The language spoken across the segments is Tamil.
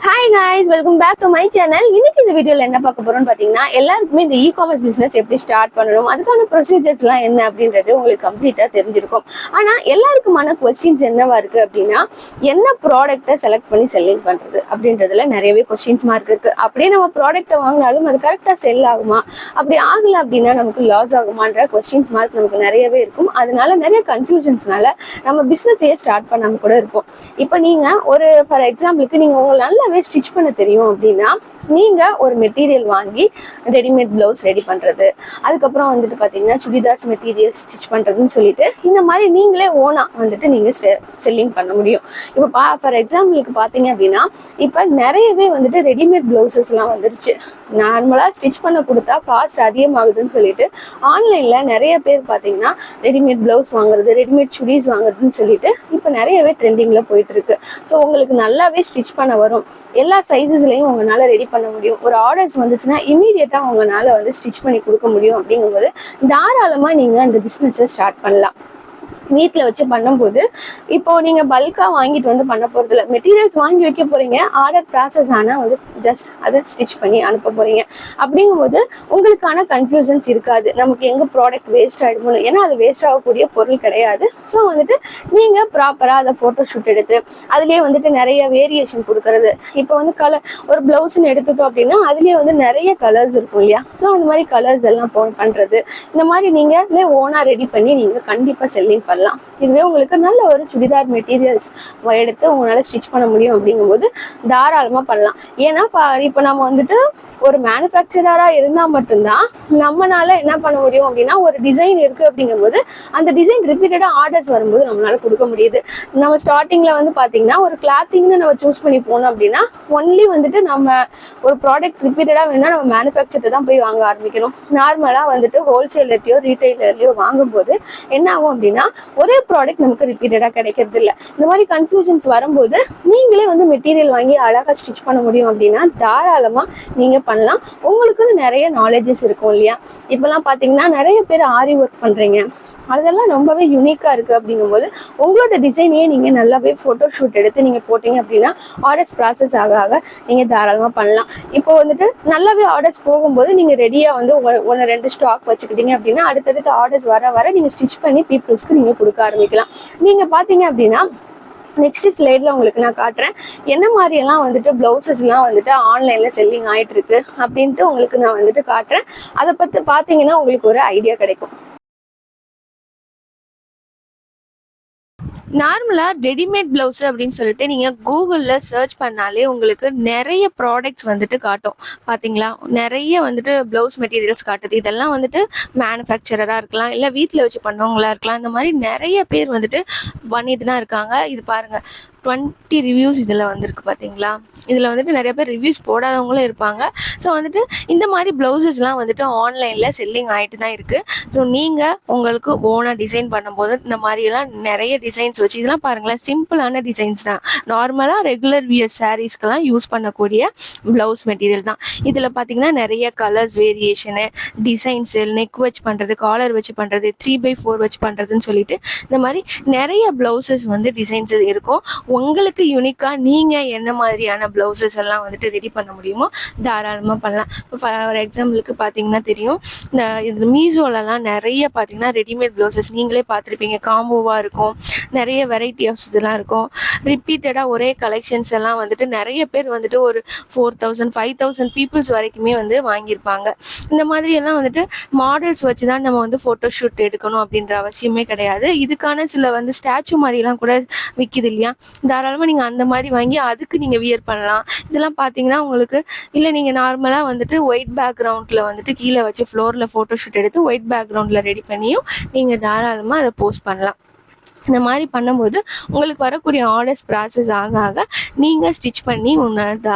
Hi guys, welcome back to my channel. இன்னைக்கு இந்த வீடியோல என்ன பார்க்க போறோம்னு பாத்தீங்கன்னா எல்லாருக்குமே இந்த e-commerce business எப்படி ஸ்டார்ட் பண்ணணும் அதுக்கான ப்ரொசீஜர்ஸ்லாம் என்ன அப்படின்றது உங்களுக்கு கம்ப்ளீட்டா தெரிஞ்சிருக்கும். ஆனா எல்லாருக்குமான क्वेश्चंस என்னவா இருக்கு அப்படின்னா என்ன ப்ராடக்ட்டை செலக்ட் பண்ணி செல்லிங் பண்றது அப்படின்றதுல நிறையவே क्वेश्चंस மார்க் இருக்கு. அப்படியே நம்ம ப்ராடக்ட்டை வாங்கினாலும் அது கரெக்ட்டா செல் ஆகுமா, அப்படி ஆகல அப்படின்னா நமக்கு லாஸ் ஆகுமான்ற क्वेश्चंस மார்க் நமக்கு நிறையவே இருக்கும். அதனால நிறைய கன்ஃபியூஷன்ஸ்னால நம்ம பிசினஸையே ஸ்டார்ட் பண்ணாம கூட இருப்போம். இப்போ நீங்க ஒரு ஃபார் எக்ஸாம்பிளுக்கு நீங்க உங்களை நல்லாவே ஸ்டிச் பண்ண தெரியும் அப்படின்னா நீங்க ஒரு மெட்டீரியல் வாங்கி ரெடிமேட் பிளவுஸ் ரெடி பண்றது, அதுக்கப்புறம் வந்துட்டு பாத்தீங்கன்னா சுடிதார்ஸ் மெட்டீரியல் ஸ்டிச் பண்றதுன்னு சொல்லிட்டு இந்த மாதிரி நீங்களே ஓனா வந்துட்டு நீங்க செல்லிங் பண்ண முடியும். இப்போ ஃபார் எக்ஸாம்பிளுக்கு பாத்தீங்க அப்படின்னா இப்ப நிறையவே வந்துட்டு ரெடிமேட் பிளவுசஸ் எல்லாம் வந்துருச்சு. நார்மலா ஸ்டிச் பண்ண கொடுத்தா காஸ்ட் அதிகமாகுதுன்னு சொல்லிட்டு ஆன்லைன்ல நிறைய பேர் பாத்தீங்கன்னா ரெடிமேட் பிளவுஸ் வாங்குறது, ரெடிமேட் சுடிஸ் வாங்குறதுன்னு சொல்லிட்டு இப்ப நிறையவே ட்ரெண்டிங்ல போயிட்டு இருக்கு. ஸோ உங்களுக்கு நல்லாவே ஸ்டிச் பண்ண வரும், எல்லா சைஸஸ்லயும் உங்களால ரெடி பண்ண முடியும். ஒரு ஆர்டர்ஸ் வந்துச்சுன்னா இமீடியட்டா உங்களால வந்து ஸ்டிச் பண்ணி கொடுக்க முடியும். அப்படிங்கும்போது தாராளமா நீங்க அந்த பிசினஸை ஸ்டார்ட் பண்ணலாம். வீட்டில் வச்சு பண்ணும்போது இப்போ நீங்க பல்கா வாங்கிட்டு வந்து பண்ண போறது இல்லை, மெட்டீரியல்ஸ் வாங்கி வைக்க போறீங்க, ஆர்டர் ப்ராசஸ் ஆனா வந்து ஜஸ்ட் அதை ஸ்டிச் பண்ணி அனுப்ப போறீங்க. அப்படிங்கும்போது உங்களுக்கான கன்ஃபியூஷன்ஸ் இருக்காது, நமக்கு எங்க ப்ராடக்ட் வேஸ்ட் ஆயிடுமோ, ஏன்னா அது வேஸ்ட் ஆகக்கூடிய பொருள் கிடையாது. ஸோ வந்துட்டு நீங்க ப்ராப்பரா அதை போட்டோ ஷூட் எடுத்து அதுலயே வந்துட்டு நிறைய வேரியேஷன் கொடுக்கறது. இப்போ வந்து கலர் ஒரு பிளவுஸ்ன்னு எடுத்துட்டோம் அப்படின்னா அதுலயே வந்து நிறைய கலர்ஸ் இருக்கும் இல்லையா, ஸோ அந்த மாதிரி கலர்ஸ் எல்லாம் பண்றது, இந்த மாதிரி நீங்க ஓனா ரெடி பண்ணி நீங்க கண்டிப்பா செல்லிங் பண்ணலாம். இதுவே உங்களுக்கு நல்ல ஒரு சுடிதார் மெட்டீரியல்ஸ் எடுத்து உங்களால ஸ்டிச் பண்ண முடியும் அப்படிங்கும்போது தாராளமா பண்ணலாம். ஏன்னா இப்ப நம்ம வந்துட்டு ஒரு மேனுஃபேக்சரரா இருந்தா மட்டும்தான் நம்மளால என்ன பண்ண முடியும் அப்படின்னா ஒரு டிசைன் இருக்கு அப்படிங்கும்போது அந்த டிசைன் ரிப்பீட்டடா ஆர்டர்ஸ் வரும்போது நம்மளால கொடுக்க முடியுது. நம்ம ஸ்டார்டிங்ல வந்து பாத்தீங்கன்னா ஒரு கிளாத்திங்னு நம்ம சூஸ் பண்ணி போனோம் அப்படின்னா ஒன்லி வந்துட்டு நம்ம ஒரு ப்ராடக்ட் ரிப்பீட்டடா வேணா நம்ம மேனுஃபேக்சர் தான் போய் வாங்க ஆரம்பிக்கணும். நார்மலா வந்துட்டு ஹோல்சேலர்லயோ ரீட்டைலர்லயோ வாங்கும்போது என்ன ஆகும் அப்படின்னா ஒரே ப்ராடக்ட் நமக்கு ரிப்பீட்டடா கிடைக்கிறது இல்லை. இந்த மாதிரி கன்ஃபியூஷன்ஸ் வரும்போது நீங்களே வந்து மெட்டீரியல் வாங்கி அழகா ஸ்டிச் பண்ண முடியும் அப்படின்னா தாராளமா நீங்க பண்ணலாம். உங்களுக்குன்னு நிறைய நாலேஜஸ் இருக்கும் இல்லையா. இப்பெல்லாம் பாத்தீங்கன்னா நிறைய பேர் ஆரி ஒர்க் பண்றீங்க, அதெல்லாம் ரொம்பவே யூனிக்கா இருக்கு. அப்படிங்கும்போது உங்களோட டிசைனையே நீங்க நல்லாவே போட்டோ ஷூட் எடுத்து நீங்க போட்டீங்க அப்படின்னா ஆர்டர்ஸ் ப்ராசஸ் ஆக நீங்க தாராளமா பண்ணலாம். இப்போ வந்துட்டு நல்லாவே ஆர்டர்ஸ் போகும்போது நீங்க ரெடியா வந்து ஒன்று ரெண்டு ஸ்டாக் வச்சுக்கிட்டீங்க அப்படின்னா அடுத்தடுத்து ஆர்டர்ஸ் வர நீங்க ஸ்டிச் பண்ணி பீப்புள்ஸ்க்கு நீங்க கொடுக்க ஆரம்பிக்கலாம். நீங்க பாத்தீங்க அப்படின்னா நெக்ஸ்ட் ஸ்லைட்ல உங்களுக்கு நான் காட்டுறேன் என்ன மாதிரி எல்லாம் வந்துட்டு பிளவுசஸ் எல்லாம் வந்துட்டு ஆன்லைன்ல செல்லிங் ஆயிட்டு இருக்கு அப்படின்ட்டு உங்களுக்கு நான் வந்துட்டு காட்டுறேன். அதை பத்தி பாத்தீங்கன்னா உங்களுக்கு ஒரு ஐடியா கிடைக்கும். நார்மலா ரெடிமேட் பிளவுஸ் அப்படின்னு சொல்லிட்டு நீங்க கூகுள்ல சர்ச் பண்ணாலே உங்களுக்கு நிறைய ப்ராடக்ட்ஸ் வந்துட்டு காட்டும். பாத்தீங்களா, நிறைய வந்துட்டு பிளவுஸ் மெட்டீரியல்ஸ் காட்டுது. இதெல்லாம் வந்துட்டு மேனுஃபேக்சரரா இருக்கலாம், இல்ல வீட்டுல வச்சு பண்ணவங்களா இருக்கலாம். இந்த மாதிரி நிறைய பேர் வந்துட்டு பண்ணிட்டு தான் இருக்காங்க. இது பாருங்க 20 ரிவ்யூஸ் இதுல வந்திருக்கு பாத்தீங்களா. இதுல வந்துட்டு நிறைய பேர் ரிவ்யூஸ் போடாதவங்களும் இருப்பாங்க. ஸோ வந்துட்டு இந்த மாதிரி பிளவுசஸ்லாம் வந்துட்டு ஆன்லைன்ல செல்லிங் ஆயிட்டு தான் இருக்கு. ஸோ நீங்க உங்களுக்கு ஓனா டிசைன் பண்ணும்போது இந்த மாதிரி எல்லாம் நிறைய டிசைன்ஸ் வச்சு இதெல்லாம் பாருங்களேன், சிம்பிளான டிசைன்ஸ் தான், நார்மலா ரெகுலர் வியர் சாரீஸ்க்கெல்லாம் யூஸ் பண்ணக்கூடிய பிளவுஸ் மெட்டீரியல் தான். இதுல பாத்தீங்கன்னா நிறைய கலர்ஸ் வேரியேஷனு, டிசைன்ஸ், நெக் வச்சு பண்றது, காலர் வச்சு பண்றது, 3x4 வச்சு பண்றதுன்னு சொல்லிட்டு இந்த மாதிரி நிறைய பிளவுசஸ் வந்து டிசைன்ஸ் இருக்கும். உங்களுக்கு யூனிக்கா நீங்க என்ன மாதிரியான பிளவுசஸ் எல்லாம் வந்துட்டு ரெடி பண்ண முடியுமோ தாராளமா பண்ணலாம். ஃபார் எக்ஸாம்பிளுக்கு பாத்தீங்கன்னா தெரியும், இந்த மீஷோலலாம் நிறைய பாத்தீங்கன்னா ரெடிமேட் பிளவுசஸ் நீங்களே பார்த்துருப்பீங்க, காம்போவா இருக்கும், நிறைய வெரைட்டி ஆஃப் இதெல்லாம் இருக்கும். ரிப்பீட்டடா ஒரே கலெக்ஷன்ஸ் எல்லாம் வந்துட்டு நிறைய பேர் வந்துட்டு ஒரு 4000 5000 பீப்புள்ஸ் வரைக்குமே வந்து வாங்கியிருப்பாங்க. இந்த மாதிரி எல்லாம் வந்துட்டு மாடல்ஸ் வச்சுதான் நம்ம வந்து போட்டோ ஷூட் எடுக்கணும் அப்படின்ற அவசியமே கிடையாது. இதுக்கான சில வந்து ஸ்டாச்சு மாதிரி எல்லாம் கூட விக்குது இல்லையா, தாராளமா நீங்க அந்த மாதிரி வாங்கி அதுக்கு நீங்க வியர் பண்ணலாம். இதெல்லாம் பாத்தீங்கன்னா உங்களுக்கு இல்ல நீங்க நார்மலா வந்துட்டு ஒயிட் பேக்ரவுண்ட்ல வந்துட்டு கீழே வச்சு ஃப்ளோர்ல போட்டோ ஷூட் எடுத்து ஒயிட் பேக்ரவுண்ட்ல ரெடி பண்ணியும் நீங்க தாராளமா அதை போஸ்ட் பண்ணலாம். இந்த மாதிரி பண்ணும்போது உங்களுக்கு வரக்கூடிய ஆர்டர்ஸ் ப்ராசஸ் ஆக நீங்க ஸ்டிச் பண்ணி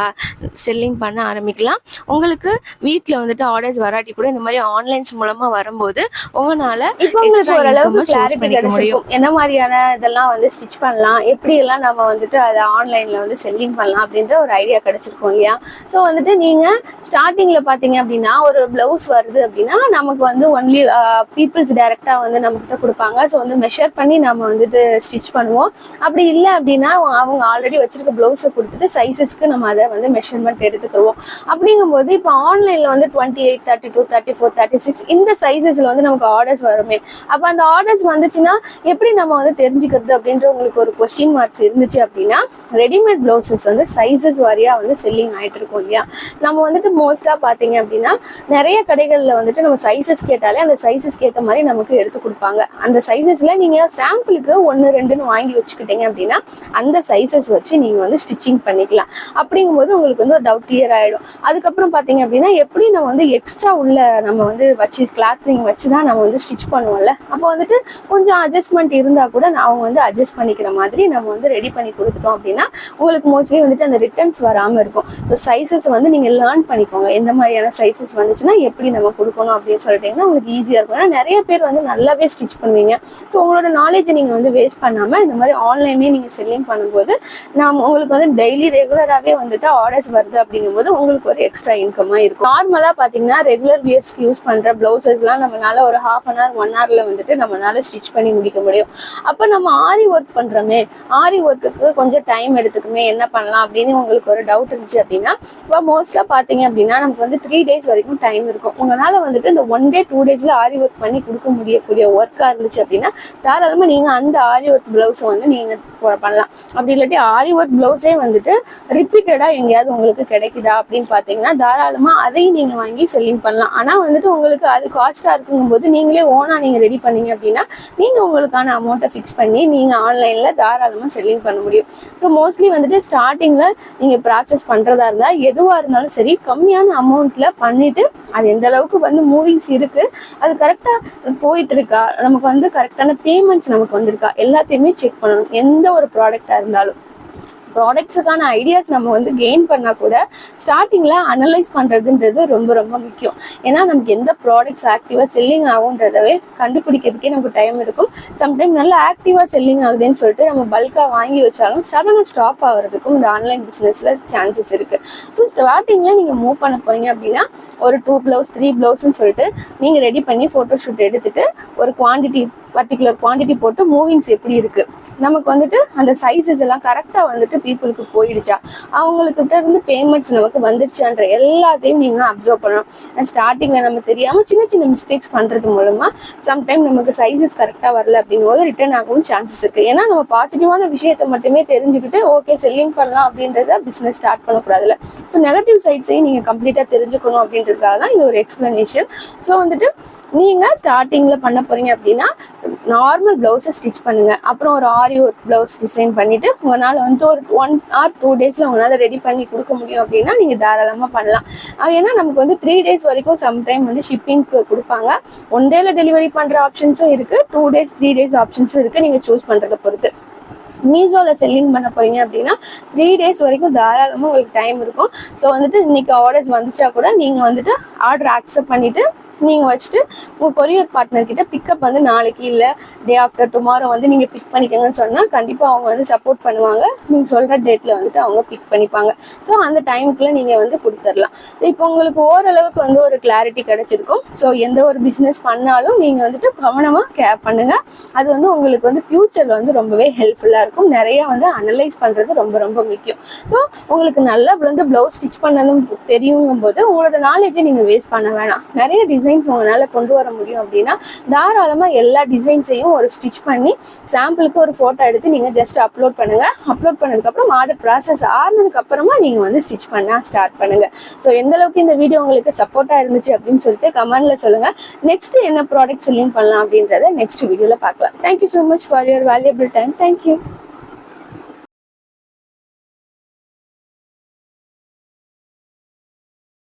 செல்லிங் பண்ண ஆரம்பிக்கலாம். உங்களுக்கு வீட்டில் வந்துட்டு ஆர்டர்ஸ் வராட்டி கூட இந்த மாதிரி ஆன்லைன்ஸ் மூலமா வரும்போது உங்களால இப்போ உங்களுக்கு ஓரளவுக்கு கிளாரிட்டி கிடைச்சிருக்கும் என்ன மாதிரியான இதெல்லாம் வந்து ஸ்டிச் பண்ணலாம், எப்படி எல்லாம் நம்ம வந்துட்டு அதை ஆன்லைன்ல வந்து செல்லிங் பண்ணலாம் அப்படின்ற ஒரு ஐடியா கிடைச்சிருக்கும் இல்லையா. ஸோ வந்துட்டு நீங்க ஸ்டார்டிங்ல பாத்தீங்க அப்படின்னா ஒரு பிளவுஸ் வருது அப்படின்னா நமக்கு வந்து ஒன்லி பீப்புள்ஸ் டைரக்டா வந்து நம்ம கிட்ட கொடுப்பாங்க. ஸோ வந்து மெஷர் பண்ணி நம்ம வந்துட்டு ஸ்டிச் பண்ணுவோம். அப்படி இல்லை அப்படின்னா அவங்க ஆல்ரெடி வச்சிருக்க பிளவுஸை கொடுத்துட்டு சைஸஸ்க்கு நம்ம அதை வந்து மெஷர்மெண்ட் எடுத்துக்கிடுவோம். அப்படிங்கும்போது இப்போ ஆன்லைன்ல வந்து 28, 32, 34, 36 இந்த சைஸஸ்ல வந்து நமக்கு ஆர்டர்ஸ் வருமே. அப்ப அந்த ஆர்டர்ஸ் வந்துச்சுன்னா எப்படி நம்ம வந்து தெரிஞ்சுக்கிறது அப்படின்ற உங்களுக்கு ஒரு கொஸ்டின் மார்க்ஸ் இருந்துச்சு அப்படின்னா, ரெடிமேட் பிளவுசஸ் வந்து சைஸஸ் வாரியா வந்து செல்லிங் ஆயிட்டு இருக்கும் இல்லையா. நம்ம வந்துட்டு மோஸ்டா பாத்தீங்க அப்படின்னா நிறைய கடைகள்ல வந்துட்டு நம்ம சைஸஸ் கேட்டாலே அந்த சைஸஸ்க்கு ஏற்ற மாதிரி நமக்கு எடுத்து கொடுப்பாங்க. அந்த சைஸஸ்ல நீங்க சாம்பிளுக்கு 1, 2ன்னு வாங்கி வச்சுக்கிட்டீங்க அப்படின்னா அந்த சைஸஸ் வச்சு நீங்க வந்து ஸ்டிச்சிங் பண்ணிக்கலாம். அப்படிங்கும்போது உங்களுக்கு வந்து ஒரு டவுட் கிளியர் ஆயிடும். அதுக்கப்புறம் பாத்தீங்க அப்படின்னா எப்படி நம்ம வந்து எக்ஸ்ட்ரா உள்ள நம்ம வந்து வச்சு கிளாத்திங் வச்சுதான் நம்ம வந்து ஸ்டிச் பண்ணுவோம்ல. அப்போ வந்துட்டு கொஞ்சம் அட்ஜஸ்ட்மெண்ட் இருந்தா கூட அவங்க வந்து அட்ஜஸ்ட் பண்ணிக்கிற மாதிரி நம்ம வந்து ரெடி பண்ணி கொடுத்துட்டோம் அப்படின்னா உங்களுக்கு மோஸ்ட்லி வந்துட்டு அந்த ரிட்டர்ன்ஸ் வராம இருக்கும். ஸோ சைஸஸ் வந்து நீங்க லேர்ன் பண்ணிக்கோங்க. எந்த மாதிரியான சைஸஸ் வந்துச்சுன்னா எப்படி நம்ம கொடுக்கணும் அப்படின்னு சொல்லிட்டீங்கன்னா உங்களுக்கு ஈஸியா இருக்கும். ஏன்னா நிறைய பேர் வந்து நல்லாவே ஸ்டிச் பண்ணுவீங்க. ஸோ உங்களோட நாலேஜை நீங்க வந்து வேஸ்ட் பண்ணாம இந்த மாதிரி ஆன்லைன்லேயே நீங்க செல்லிங் பண்ணும்போது உங்களுக்கு வந்து டெய்லி ரெகுலராகவே வந்துட்டு ஆர்டர்ஸ் வருது அப்படிங்கும்போது உங்களுக்கு ஒரு எக்ஸ்ட்ரா இன்கமா இருக்கும். நார்மலா பாத்தீங்கன்னா ரெகுலர் வியர்ஸ்க்கு யூஸ் பண்ற பிளவுசஸ் எல்லாம் நம்மளால ஒரு 1/2 hour 1 hourல வந்துட்டு நம்மளால ஸ்டிச் பண்ணி முடிக்க முடியும். அப்ப நம்ம ஆரி ஒர்க் பண்றோமே, ஆரி ஒர்க்குக்கு கொஞ்சம் டைம் எடுத்துக்குமே, என்ன பண்ணலாம் அப்படின்னு உங்களுக்கு ஒரு டவுட் இருந்துச்சு அப்படின்னா, இப்போ மோஸ்டா பாத்தீங்க அப்படின்னா நமக்கு வந்து 3 days வரைக்கும் டைம் இருக்கும். உங்களால வந்துட்டு இந்த 1 day 2 daysல ஆரி ஒர்க் பண்ணி கொடுக்க முடியக்கூடிய ஒர்க்கா இருந்துச்சு அப்படின்னா தாராளமா நீங்க அந்த ஆரி ஒர்க் பிளவுஸை வந்து நீங்க பண்ணலாம். அப்படி இல்லாட்டி ஆரி ஒர்க் பிளவுஸே வந்துட்டு ரிப்பீட்டடா எங்கேயாவது உங்களுக்கு கிடைக்குதா அப்படின்னு பாத்தீங்கன்னா தாராளமா அதையும் நீங்க வாங்கி செல்லிங் பண்ணலாம். ஆனா வந்துட்டு உங்களுக்கு அது காஸ்டா இருக்குங்கும் போது நீங்களே ஓனா நீங்க ரெடி பண்ணீங்க அப்படின்னா நீங்க உங்களுக்கான அமௌண்ட்டை ஃபிக்ஸ் பண்ணி நீங்க ஆன்லைன்ல தாராளமா செல்லிங் பண்ண முடியும். ஸோ மோஸ்ட்லி வந்துட்டு ஸ்டார்டிங்ல நீங்க ப்ராசஸ் பண்றதா இருந்தா எதுவா இருந்தாலும் சரி கம்மியான அமௌண்ட்ல பண்ணிட்டு அது எந்த அளவுக்கு வந்து மூவிங்ஸ் இருக்கு, அது கரெக்டா போயிட்டு இருக்கா, நமக்கு வந்து கரெக்டான பேமெண்ட்ஸ் நமக்கு வந்திருக்கா எல்லாத்தையுமே செக் பண்ணணும். எந்த ஒரு ப்ராடக்டா இருந்தாலும் ப்ராடக்ட்ஸுக்கான ஐடியாஸ் நம்ம வந்து கெயின் பண்ணா கூட ஸ்டார்டிங்ல அனலைஸ் பண்றதுன்றது ரொம்ப ரொம்ப முக்கியம். ஏன்னா நமக்கு எந்த ப்ராடக்ட்ஸ் ஆக்டிவா செல்லிங் ஆகுன்றதவே கண்டுபிடிக்கிறதுக்கே நமக்கு டைம் எடுக்கும். சம்டைம் நல்லா ஆக்டிவா செல்லிங் ஆகுதுன்னு சொல்லிட்டு நம்ம பல்கா வாங்கி வச்சாலும் சடனா ஸ்டாப் ஆகுறதுக்கும் இந்த ஆன்லைன் பிசினஸ்ல சான்சஸ் இருக்கு. ஸோ ஸ்டார்டிங்ல நீங்க மூவ் பண்ண போறீங்க அப்படின்னா ஒரு 2 blouse 3 blouseன்னு சொல்லிட்டு நீங்க ரெடி பண்ணி போட்டோ ஷூட் எடுத்துட்டு ஒரு பர்டிகுலர் குவான்டிட்டி போட்டு மூவிங்ஸ் எப்படி இருக்கு, நமக்கு வந்துட்டு அந்த சைஸஸ் எல்லாம் கரெக்டா வந்துட்டு பீப்புளுக்கு போயிடுச்சா, அவங்கக்கிட்ட இருந்து பேமெண்ட்ஸ் நமக்கு வந்துருச்சான்ற எல்லாத்தையும் நீங்க அப்சர்வ் பண்ணணும். ஸ்டார்டிங்ல நம்ம தெரியாம சின்ன சின்ன மிஸ்டேக்ஸ் பண்றது மூலமா சம்டைம் நமக்கு சைஸஸ் கரெக்டா வரல அப்படிங்கும்போது ரிட்டர்ன் ஆகவும் சான்சஸ் இருக்கு. ஏன்னா நம்ம பாசிட்டிவான விஷயத்த மட்டுமே தெரிஞ்சுக்கிட்டு ஓகே செல்லிங் பண்ணலாம் அப்படின்றத பிசினஸ் ஸ்டார்ட் பண்ணக்கூடாதுல. ஸோ நெகட்டிவ் சைட்ஸையும் நீங்க கம்ப்ளீட்டா தெரிஞ்சுக்கணும் அப்படின்றதுக்காக தான் இது ஒரு எக்ஸ்பிளனேஷன். ஸோ வந்துட்டு நீங்க ஸ்டார்டிங்ல பண்ண போறீங்க அப்படின்னா நார்மல் பிளவுஸை ஸ்டிச் பண்ணுங்க. அப்புறம் ஒரு ஆரி ஒர்க் பிளவுஸ் டிசைன் பண்ணிட்டு உங்களால வந்துட்டு ஒரு 1 or 2 daysல உங்களால ரெடி பண்ணி கொடுக்க முடியும் அப்படின்னா நீங்க தாராளமா பண்ணலாம். ஏன்னா நமக்கு வந்து 3 days வரைக்கும் சம்டைம் வந்து ஷிப்பிங்க்கு கொடுப்பாங்க. 1 dayல டெலிவரி பண்ற ஆப்ஷன்ஸும் இருக்கு, 2 days 3 days ஆப்ஷன்ஸும் இருக்கு. நீங்க சூஸ் பண்றதை பொறுத்து. மீஷோல செல்லிங் பண்ண போறீங்க அப்படின்னா 3 days வரைக்கும் தாராளமா உங்களுக்கு டைம் இருக்கும். ஸோ வந்துட்டு இன்னைக்கு ஆர்டர்ஸ் வந்துச்சா கூட நீங்க வந்துட்டு ஆர்டர் அக்செப்ட் பண்ணிட்டு நீங்க வச்சுட்டு உங்க கொரியர் பார்ட்னர் கிட்ட பிக்கப் வந்து நாளைக்கு இல்ல டே ஆஃப்டர் டுமாரோ வந்து நீங்க பிக் பண்ணிக்கங்கன்னு சொன்னா கண்டிப்பா அவங்க வந்து சப்போர்ட் பண்ணுவாங்க. நீங்க சொல்ற டேட்ல வந்துட்டு அவங்க பிக் பண்ணிப்பாங்க. ஸோ அந்த டைமுக்குள்ள நீங்க வந்து கொடுத்துடலாம். ஸோ இப்போ உங்களுக்கு ஓரளவுக்கு வந்து ஒரு கிளாரிட்டி கிடைச்சிருக்கும். ஸோ எந்த ஒரு பிசினஸ் பண்ணாலும் நீங்க வந்துட்டு கவனமா கேர் பண்ணுங்க. அது வந்து உங்களுக்கு வந்து ஃபியூச்சர்ல வந்து ரொம்பவே ஹெல்ப்ஃபுல்லா இருக்கும். நிறைய வந்து அனலைஸ் பண்றது ரொம்ப ரொம்ப முக்கியம். ஸோ உங்களுக்கு நல்லா வந்து பிளவுஸ் ஸ்டிச் பண்ணதும் தெரியுங்கும் போது உங்களோட நாலேஜை நீங்க வேஸ்ட் பண்ண வேணாம். நிறைய டிசைன்ஸ் உங்களால கொண்டு வர முடியும் அப்படின்னா தாராளமா எல்லா டிசைன்ஸையும் ஒரு ஸ்டிச் பண்ணி சாம்பிளுக்கு ஒரு போட்டோ எடுத்து நீங்க ஜஸ்ட் அப்லோட் பண்ணுங்க. அப்லோட் பண்ணதுக்கு அப்புறம் ஆர்டர் ப்ராசஸ் ஆனதுக்கு அப்புறமா நீங்க வந்து ஸ்டிச் பண்ண ஸ்டார்ட் பண்ணுங்க. ஸோ எந்த அளவுக்கு இந்த வீடியோ உங்களுக்கு சப்போர்ட்டா இருந்துச்சு அப்படின்னு சொல்லிட்டு கமெண்ட்ல சொல்லுங்க. நெக்ஸ்ட் என்ன ப்ராடக்ட் செல்லிங் பண்ணலாம் அப்படின்றத நெக்ஸ்ட் வீடியோல பார்க்கலாம். Thank you so much for your valuable time. Thank you.